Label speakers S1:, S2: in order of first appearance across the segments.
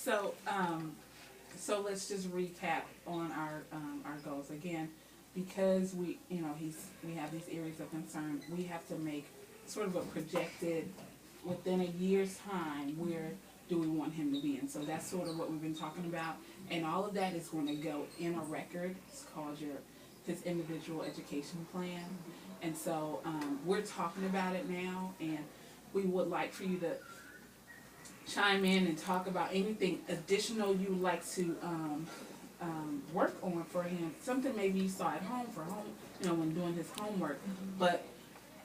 S1: So, so let's just recap on our goals again, because we have these areas of concern. We have to make sort of a projected within a year's time where do we want him to be in. So that's sort of what we've been talking about, and all of that is going to go in a record. It's called his individual education plan, and so we're talking about it now, and we would like for you to chime in and talk about anything additional you would like to work on for him. Something maybe you saw at home when doing his homework. But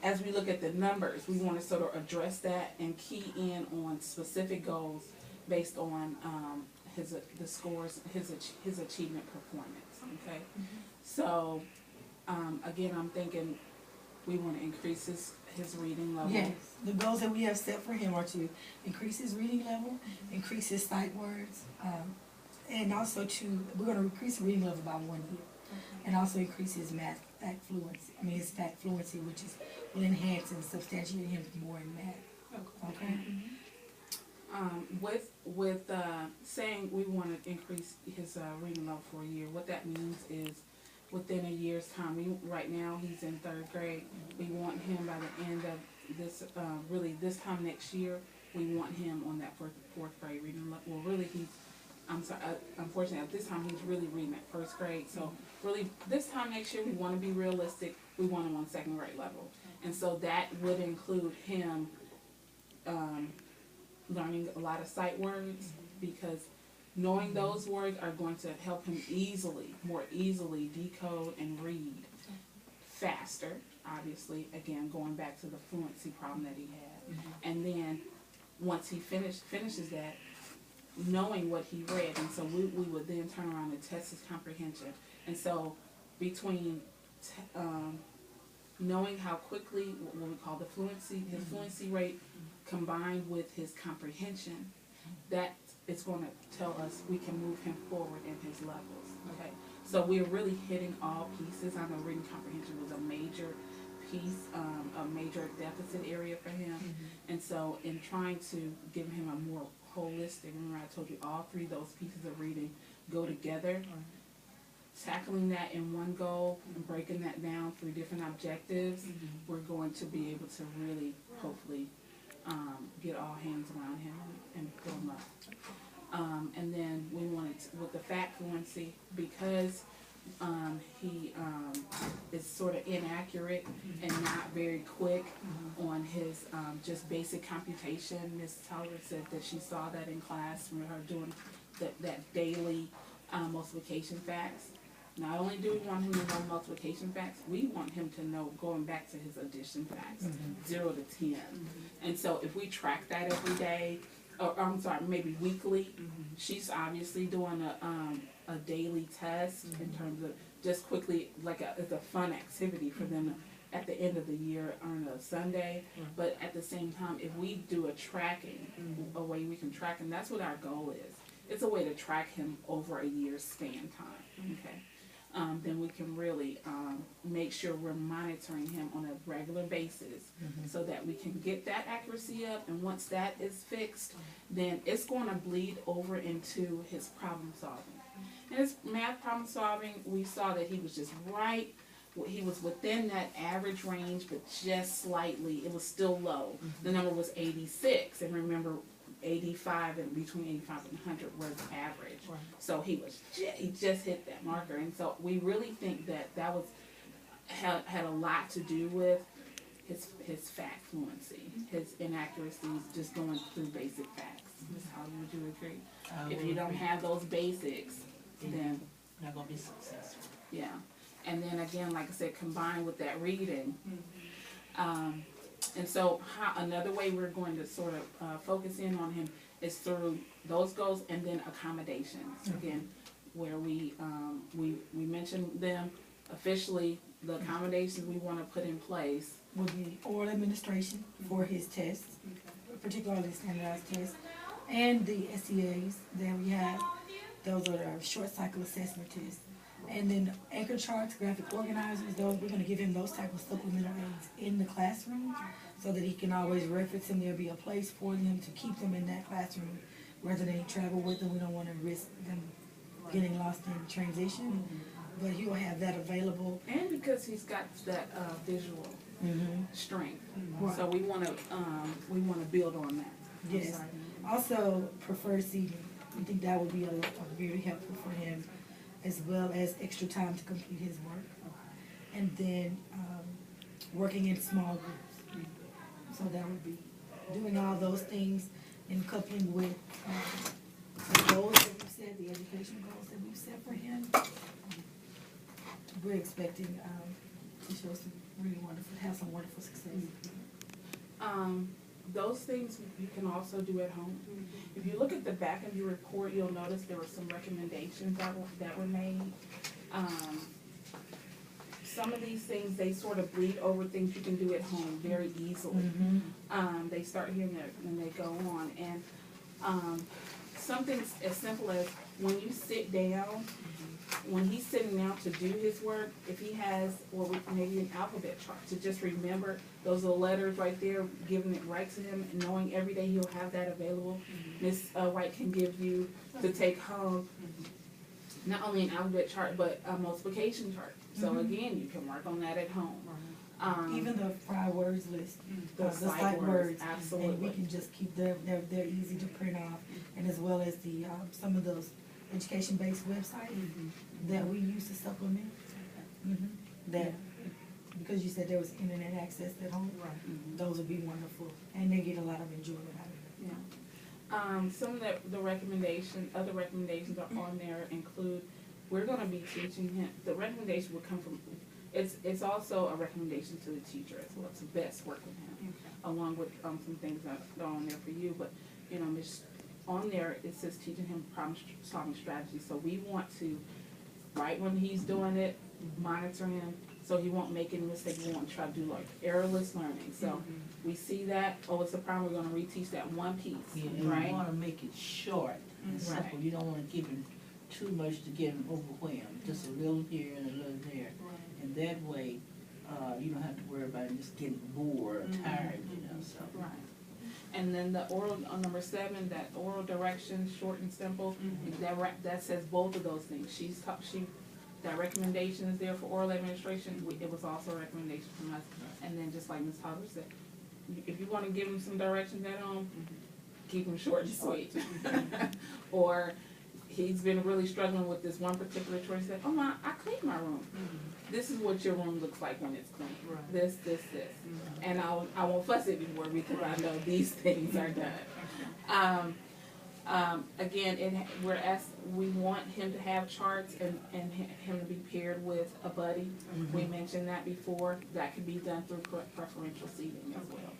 S1: as we look at the numbers, we want to sort of address that and key in on specific goals based on the scores, his achievement performance. Okay, so again, I'm thinking we want to increase his reading level.
S2: Yes, the goals that we have set for him are to increase his reading level, increase his sight words, and also we're going to increase the reading level by 1 year, and also increase his his fact fluency, which will enhance and substantiate him more in math. Okay.
S1: With saying we want to increase his reading level for a year, what that means is within a year's time. Right now he's in 3rd grade. We want him by the end of this, this time next year, we want him on that fourth grade reading level. Well, really unfortunately at this time he's really reading at 1st grade. So really this time next year we want to be realistic. We want him on 2nd grade level. And so that would include him learning a lot of sight words, because knowing those words are going to help him more easily decode and read faster, obviously, again, going back to the fluency problem that he had. And then once he finishes that, knowing what he read, and so we would then turn around and test his comprehension. And so between knowing how quickly, what we call the fluency, his fluency rate combined with his comprehension, that it's going to tell us we can move him forward in his levels. Okay, so we're really hitting all pieces. I know reading comprehension was a major piece, a major deficit area for him, and so in trying to give him a more holistic, remember I told you all 3 of those pieces of reading go together, tackling that in one goal and breaking that down through different objectives, we're going to be able to really hopefully get all hands around him and fill him up. And then we wanted to, with the fact fluency, because he is sort of inaccurate and not very quick on his just basic computation. Ms. Tyler said that she saw that in class from her doing that daily multiplication facts. Not only do we want him to know multiplication facts, we want him to know going back to his addition facts, 0 to 10. And so if we track that every day, or I'm sorry, maybe weekly, she's obviously doing a daily test in terms of just quickly, it's a fun activity for them at the end of the year on a Sunday. But at the same time, if we do a tracking, a way we can track him, that's what our goal is. It's a way to track him over a year's span time, okay? Then we can really make sure we're monitoring him on a regular basis so that we can get that accuracy up. And once that is fixed, then it's going to bleed over into his problem solving. And his math problem solving, we saw that he was just right. He was within that average range, but just slightly. It was still low. The number was 86. And remember, 85 and between 85 and 100 was average. So he just hit that marker. And so we really think that had a lot to do with his fact fluency, his inaccuracies, just going through basic facts. How would you agree? If you don't have those basics, then
S3: you're not going to be successful.
S1: Yeah. And then again, like I said, combined with that reading. And so another way we're going to sort of focus in on him is through those goals, and then accommodations. Again, where we mentioned them officially, the accommodations we want to put in place
S2: would be oral administration for his tests, particularly standardized tests, and the SEAs that we have. Those are our short cycle assessment tests. And then anchor charts, graphic organizers, we're going to give him those type of supplemental aids in the classroom so that he can always reference them. There'll be a place for them to keep them in that classroom Whether they travel with them, we don't want to risk them getting lost in transition. But he'll have that available.
S1: And because he's got that visual strength,
S2: Right.
S1: so we want to build on that.
S2: Yes. Also, preferred seating. I think that would be a very helpful for him, as well as extra time to complete his work. And then working in small groups. So that would be doing all those things and coupling with the goals that we set, the education goals that we've set for him. We're expecting to show some really wonderful, have some wonderful success.
S1: Those things you can also do at home. If you look at the back of your report, you'll notice there were some recommendations that were made. Some of these things, they sort of bleed over things you can do at home very easily. They start here and they go on. And something as simple as when you sit down, when he's sitting down to do his work, if he has, or maybe an alphabet chart, to just remember those little letters right there, giving it right to him, and knowing every day he'll have that available. Ms. White can give you to take home not only an alphabet chart, but a multiplication chart. So again, you can work on that at home.
S2: Even the prior words list,
S1: The
S2: the
S1: sight
S2: sight words,
S1: absolutely.
S2: and we can just keep them. They're easy to print off, and as well as the some of those education-based websites that we use to supplement. That because you said there was internet access at home, those would be wonderful, and they get a lot of enjoyment out of it.
S1: Yeah. Some of the other recommendations are on there include, we're going to be teaching him, the recommendation would come from, it's also a recommendation to the teacher as well, to best work with him, along with some things that are on there for you. But, you know, on there, it says teaching him problem-solving strategies. So we want to, right when he's doing it, monitor him so he won't make any mistakes. We want to try to do like errorless learning. So we see that, oh, it's a problem, we're going to reteach that one piece, right?
S3: You want to make it short and simple.
S1: Right.
S3: You don't want to give him too much to get him overwhelmed. Just a little here and a little there. And that way, you don't have to worry about him just getting bored or tired, you know. So.
S1: Right. And then the oral, on number 7, that oral direction, short and simple, that says both of those things. That recommendation is there for oral administration. It was also a recommendation from us. And then just like Ms. Holder said, if you want to give them some directions at home, keep them short and sweet. Or he's been really struggling with this one particular choice. He said, oh, I cleaned my room. This is what your room looks like when it's clean. This. And I won't fuss it anymore because I know these things are done. Again, we want him to have charts and him to be paired with a buddy. We mentioned that before. That could be done through preferential seating as well.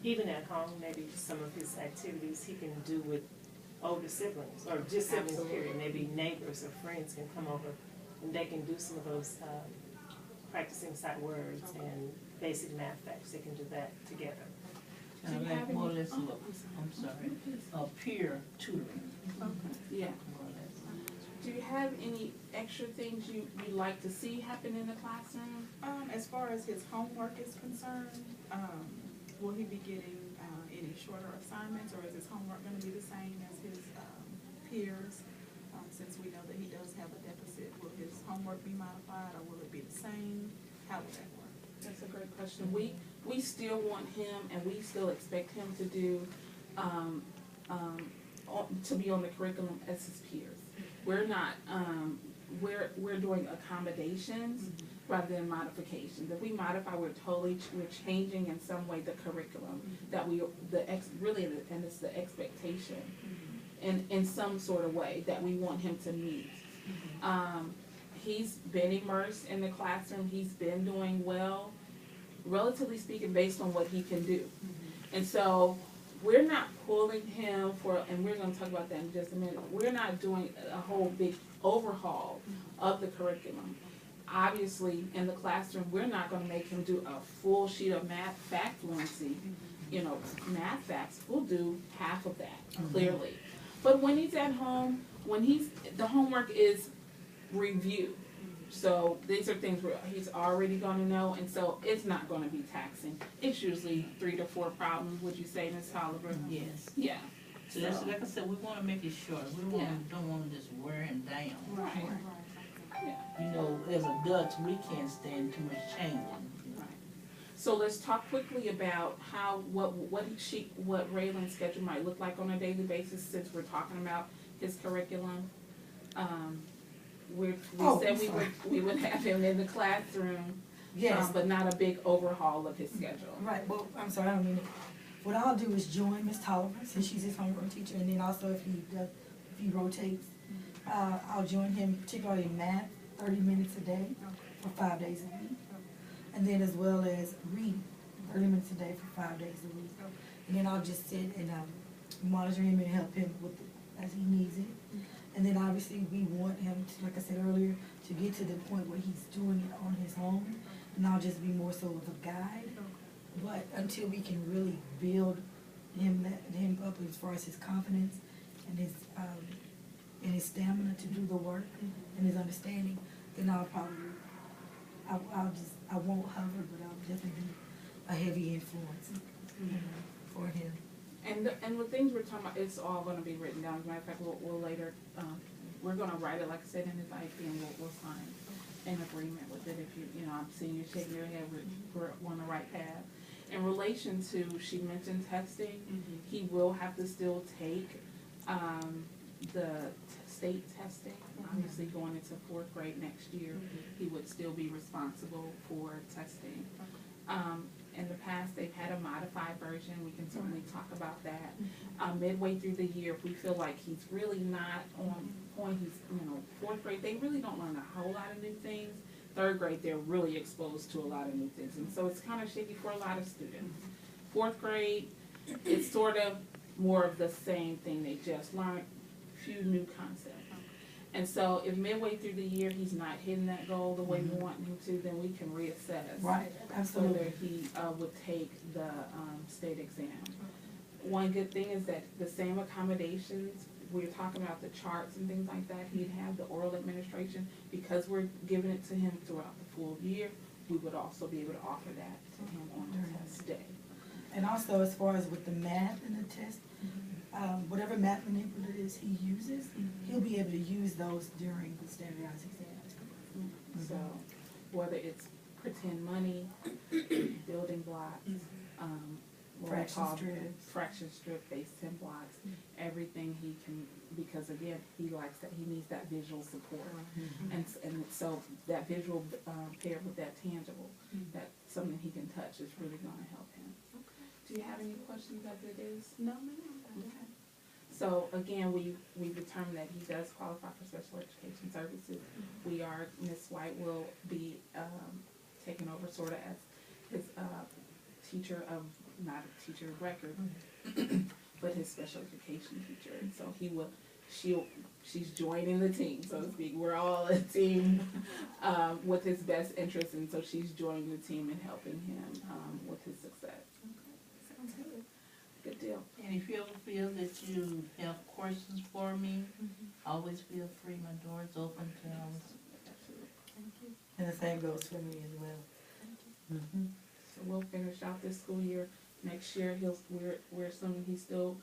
S4: Even at home, maybe some of his activities he can do with older siblings, or just siblings, period. Maybe neighbors or friends can come over and they can do some of those practicing sight words and basic math facts. They can do that together.
S1: Do you have
S3: more or
S1: any-
S3: less, I'm sorry, peer tutoring.
S1: Yeah. Do you have any extra things you'd like to see happen in the classroom?
S5: As far as his homework is concerned, will he be getting any shorter assignments, or is his homework going to be the same as his peers? Since we know that he does have a deficit, will his homework be modified, or will it be the same? How will that work?
S1: That's a great question. We still want him, and we still expect him to do, to be on the curriculum as his peers. We're not, we're doing accommodations rather than modifications. If we modify, we're changing in some way the curriculum that and it's the expectation in some sort of way that we want him to meet. He's been immersed in the classroom. He's been doing well, relatively speaking, based on what he can do. And so we're not pulling him and we're going to talk about that in just a minute. We're not doing a whole big overhaul of the curriculum. Obviously, in the classroom, we're not going to make him do a full sheet of math fact fluency. You know, math facts, we'll do half of that, clearly. But when he's at home, the homework is review. So these are things where he's already going to know, and so it's not going to be taxing. It's usually 3 to 4 problems, would you say, Ms. Tolliver?
S3: Yes.
S1: Yeah.
S3: So that's, like I said, we wanna make it short, we
S1: Yeah.
S3: don't wanna just wear him down.
S1: Right.
S5: Right.
S1: Yeah.
S3: You know, as adults, we can't stand too much changing. You know.
S1: Right. So let's talk quickly about what Raylan's schedule might look like on a daily basis, since we're talking about his curriculum. We
S2: Oh,
S1: said
S2: I'm sorry.
S1: we would have him in the classroom,
S2: Yes,
S1: but not a big overhaul of his schedule.
S2: right, well, I'm sorry, I don't mean it. What I'll do is join Miss Tolliver, since she's his homeroom teacher, and then also if he rotates, I'll join him particularly in math, 30 minutes a day for 5 days a week. And then as well as reading, 30 minutes a day for 5 days a week. And then I'll just sit and monitor him and help him with as he needs it. And then obviously we want him to, like I said earlier, to get to the point where he's doing it on his own, and I'll just be more so of a guide. But until we can really build him up as far as his confidence and his stamina to do the work and his understanding, then I won't hover, but I'll definitely be a heavy influence for him.
S1: And the things we're talking about, it's all gonna be written down. As a matter of fact, we'll later, we're gonna write it, like I said, in his IEP, and we'll sign an agreement with it. If I'm seeing you shaking your head, we're on the right path. In relation to, she mentioned testing, he will have to still take, the state testing. Obviously, going into 4th grade next year, he would still be responsible for testing. In the past, they've had a modified version, we can certainly talk about that. Midway through the year, if we feel like he's really not on point, he's, 4th grade, they really don't learn a whole lot of new things. 3rd grade, they're really exposed to a lot of new things, and so it's kind of shaky for a lot of students. 4th grade, it's sort of more of the same thing, they just learned a few new concepts. And so if midway through the year he's not hitting that goal the way we want him to, then we can reassess.
S2: Right, absolutely.
S1: Whether he would take the state exam. One good thing is that the same accommodations, we're talking about the charts and things like that, he'd have the oral administration. Because we're giving it to him throughout the full year, we would also be able to offer that to him on the test day.
S2: And also as far as with the math and the test, whatever math manipulators he uses, he'll be able to use those during the standardized exams.
S1: So whether it's pretend money, building blocks, what we call fraction strip, base 10 blocks, everything he can, because again, he needs that visual support. And so that visual paired with that tangible, that's something he can touch, is really gonna help him. Do you have any questions as it is?
S5: No, ma'am.
S1: Okay. So again, we determined that he does qualify for special education services. Ms. White will be taking over sort of as his teacher of, not a teacher of record, but his special education teacher. And so she's joining the team, so to speak. We're all a team with his best interests, and so she's joining the team and helping him with his success.
S5: Sounds good.
S1: Good deal.
S3: And if you ever feel that you have questions for me, always feel free, my door is open to always.
S5: Thank you.
S2: And the same goes for me as well.
S1: So we'll finish out this school year. Next year, we're assuming he's still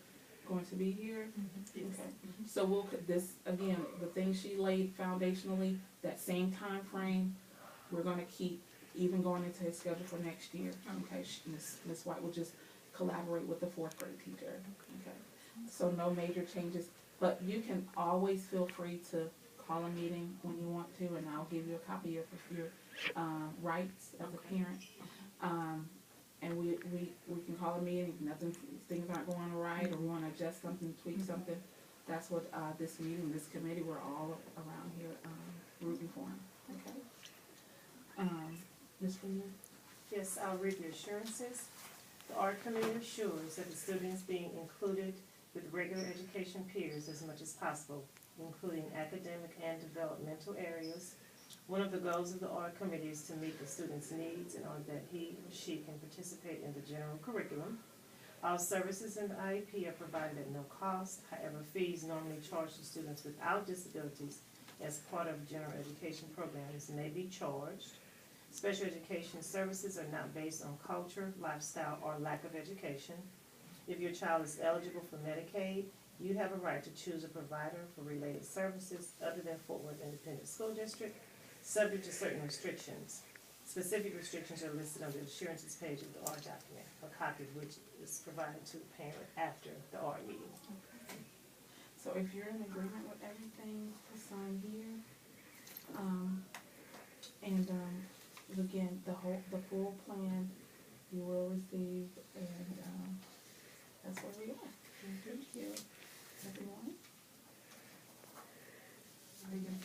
S1: going to be here.
S5: Yes.
S1: Okay. So again, the things she laid foundationally, that same time frame, we're gonna keep even going into his schedule for next year. Okay, Ms. White will just collaborate with the 4th grade teacher. Okay. So no major changes, but you can always feel free to call a meeting when you want to, and I'll give you a copy of your rights as a parent. And we can call a meeting if things aren't going right, or we want to adjust something, tweak something. That's what this meeting, this committee, we're all around here rooting for him. Okay. Ms. Freeman?
S4: Yes, I'll read the assurances. The art committee assures that the students being included with regular education peers as much as possible, including academic and developmental areas. One of the goals of the art committee is to meet the student's needs in order that he or she can participate in the general curriculum. All services in the IEP are provided at no cost. However, fees normally charged to students without disabilities as part of general education programs may be charged. Special education services are not based on culture, lifestyle, or lack of education. If your child is eligible for Medicaid, you have a right to choose a provider for related services other than Fort Worth Independent School District, subject to certain restrictions. Specific restrictions are listed on the assurances page of the R document, a copy of which is provided to the parent after the R meeting.
S1: So if you're in agreement with everything, to sign here. Again, the full plan you will receive, and, that's where we are. Thank you, everyone.
S5: Are you gonna